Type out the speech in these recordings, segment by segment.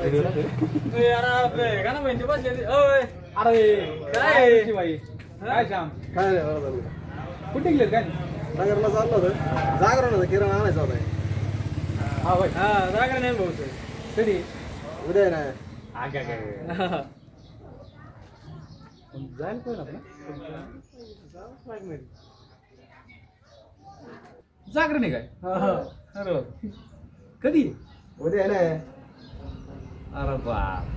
यार आपले का ना माहिती बसले ओय अरे काय बाई काय श्याम काय कुठे गेले काय नगरला चाललो होतो जागरण होतं किराणा आणायचा होता हा भाई हा जागरण नाही भाऊ कधी उद्या ना आगे जाईल कोण आपला जागरण आहे काय अरे कधी उद्या ना अरे बाप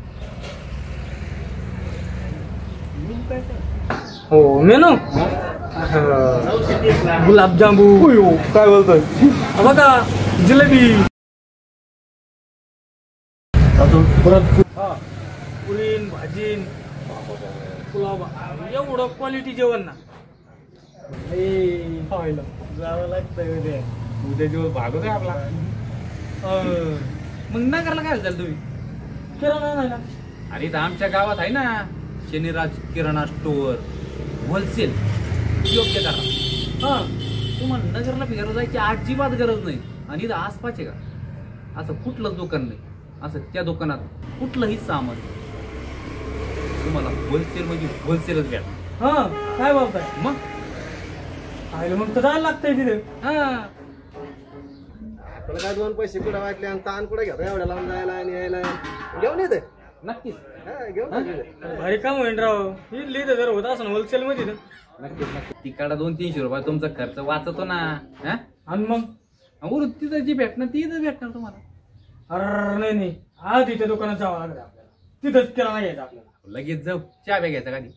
हो मेनू गुलाबजामू काय बोलतोय बघा जिलेबी परत पुरीन भाजीन पुलाव एवढं क्वालिटी जेवण ना जावं लागतंय उद्या दिवस भागवतोय आपला मग नगरला काय झालं तुम्ही किराणा नाही ना अरे इथं आमच्या गावात आहे ना शनिराज किराणा स्टोअर होलसेल योग्य करा हा तुम्हाला नगरला फिरायला जायची अजिबात गरज नाही आणि इथं आसपास आहे का असं कुठलंच दुकान नाही असं त्या दुकानात कुठलंही सामान तुम्हाला होलसेल म्हणजे होलसेलच घ्या हा काय बोलताय मग मग तर जायला लागतंय तिथे हा आपल्याला काय दोन पैसे कुठे वाटले आणि ताण कुठे घेतो एवढ्या लांब जायला आणि यायला घेऊन येते नक्कीच घेऊन भारी काम होईन राव ही लिहित जर होत असं होलसेल मध्ये नक्कीच नक्की तिकडा 200-300 रुपये तुमचा खर्च वाचतो ना आणि मग उर तिथं जी भेटणार ती इथं भेटणार तुम्हाला अरे नाही आज इथे दुकानात जावं लागेल आपल्याला तिथंच किराणा घ्यायचा आपल्याला लगेच जाऊ चहा बॅग घ्यायचा कधी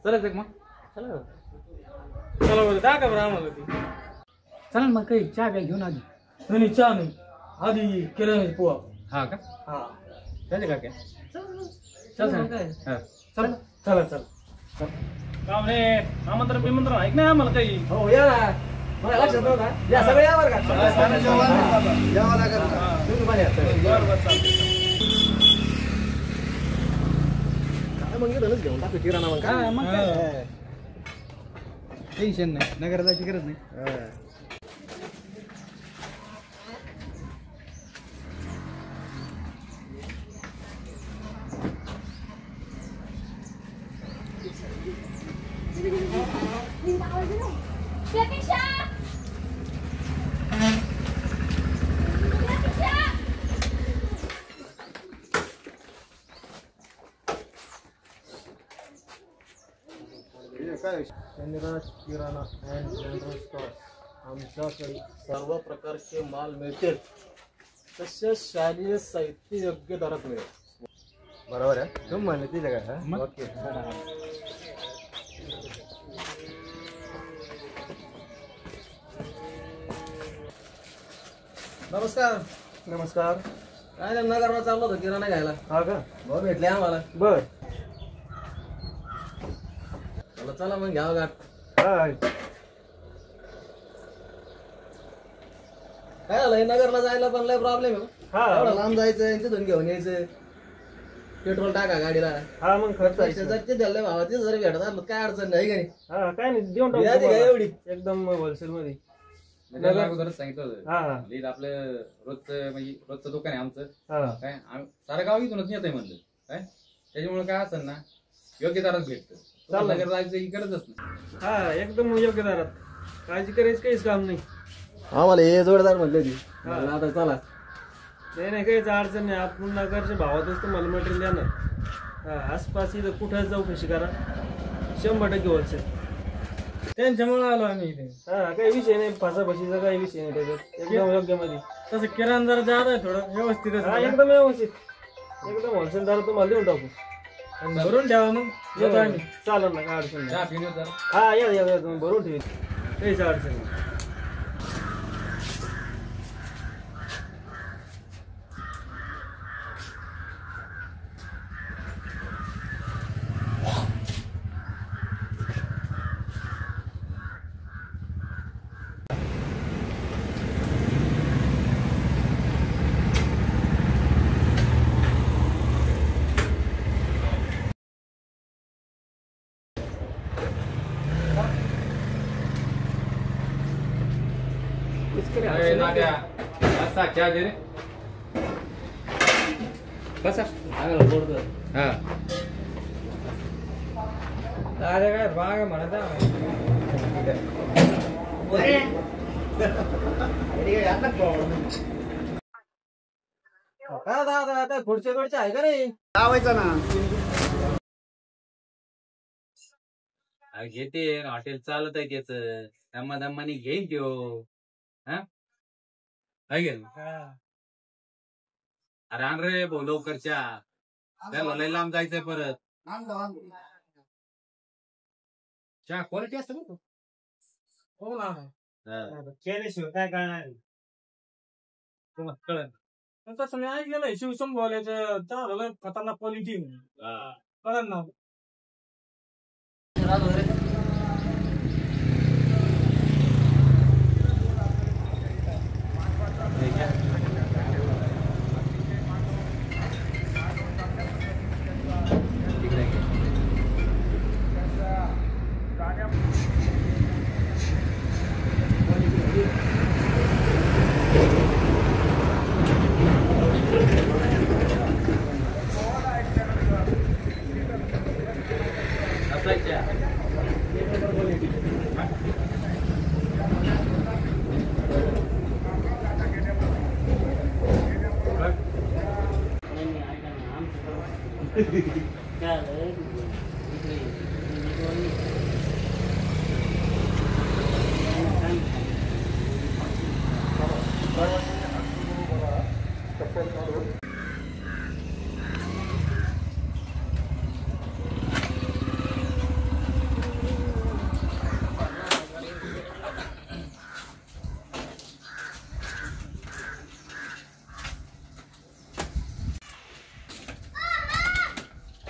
चलायचं मग चला चला बरं का बरं आम्हाला ती चला मग काही चहा बॅग घेऊन आधी नाही चहा नाही आधी किराणा पोहा हा का हा त्याचे का काय चल चला चला काम रे आमंत्रण बिमंत्रण ऐक नाही आम्हाला काही हो या ना मला लक्षात नव्हता या सगळे या बरं का यावं लागेल तुम्ही पण या काय मग इथूनच घेऊन टाकू किराणा मग काय टेन्शन नाही नगर जायची गरज नाही शनिराज किराणा अँड जनरल स्टोअर्स आमच्याकडे सर्व प्रकारचे माल मिळतील तसेच शालेय साहित्य योग्य दरात मिळेल बरोबर आहे तुम्ही म्हणले तिथे काय ओके नमस्कार नमस्कार काय नगरला चाललो होतो किराणा घ्यायला हा का भाऊ भेटले आम्हाला बर चला मग घ्यावं गाठ काय झालं नगरला जायला पण लय प्रॉब्लेम आहे एवढं लांब जायचं तिथून घेऊन यायचं पेट्रोल टाका गाडीला हा मग खर्च ते द्यायला भावा ते जरी भेटत असलं काय अडचण नाही काही काय नाही देऊन टाकू एवढी एकदम होलसेल मध्ये अगोदरच सांगितलं होतं आपलं रोजचं म्हणजे रोजचं दुकान आहे आमचं काय सारं गाव इथूनच येत आहे म्हणलं काय त्याच्यामुळे काय असेल ना योग्य दरात भेटतं नगर जायची गरजच नाही हा एकदम योग्य दरात काळजी करायचं काहीच काम नाही आम्हाला हे जोडदार म्हणले ती आता चला नाही काहीच अडचण नाही आपण नगरच्या भावातच तुम्हाला मटेरियल देणार आसपास इथं कुठं जाऊ कशी करा 100% होलसेल त्यांच्यामुळे आलो आम्ही इथे काही विषय नाही फासाफाशीचा काही विषय नाही त्याच्यात एकदम योग्य मध्ये तसं किराणा जरा जादा आहे थोडं व्यवस्थित एकदम व्यवस्थित एकदम होलसेल दरात तुम्हाला देऊन टाकू भरून ठेवा मग येतो आम्ही चालेल ना काय अडचण नाही हा या भरून ठेवी काहीच अडचण नाही क्या दे रे कसा हा अरे काय राग म्हणत काय दादा खुर्च्या खुर्च्या आहे का नाही लावायचा ना घेते हॉटेल चालत आहे त्याच दम्मा दम्मानी घेईन त्यो हा अरे आण रे भाऊ लवकरच्या त्याला लय लांब जायचंय परत चहा क्वालिटी असतं बघ हो ना केल्याशिवाय काय करणार तुम्हाला कळलं तसं मी ऐकलेलं शिवसम बोलायचं चाललं खतरनाक क्वालिटी कळलं ना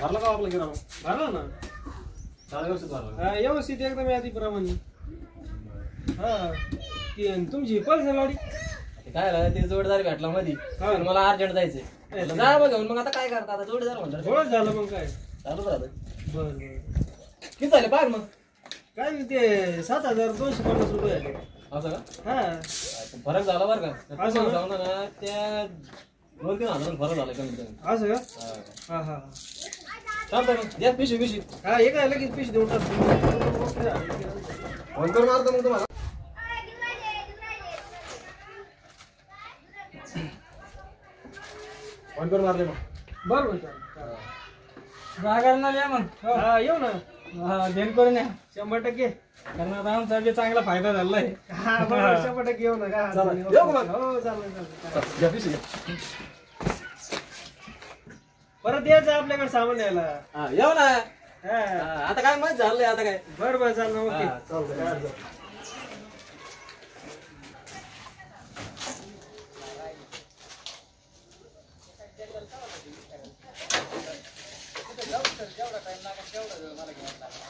भरला का आपला किराणा भरला ना व्यवस्थित एकदम यादी प्रमाणे तुमची पर्सनल गाडी काय ते जोडदार भेटला मध्ये मला अर्जंट जायचंय जा बघ घेऊन मग आता काय करता आता जोडदार म्हणलं थोडं झालं मग काय चालू राहत बर किती झाले पार मग काय नाही ते 7,250 रुपये झाले असं का हा फरक झाला बरं का असं का? जाऊ ना त्या 2-3 हजार फरक झाला कमी कमी असं का हा हा चालतं मग द्या पिशवी हा हे काय लगेच पैसे देऊन टाकतो फोन करून मारतो मग तुम्हाला फोन करून मारले मग बरोबर जागा या मग हा येऊ ना हा देण करून या 100% कारण आता आमचा बी चांगला फायदा झाला आहे हा बरोबर 100% येऊ ना का येऊ मग हो चालेल द्या पिशवी परत यायचं आपल्याकडे सामान यायला हा येऊ ना हा आता काय माहित झालंय आता काय बरोबर चालेल ओके चालतं जेवढा टाइम लागेल तेवढा वेळ मला घ्यायला लागेल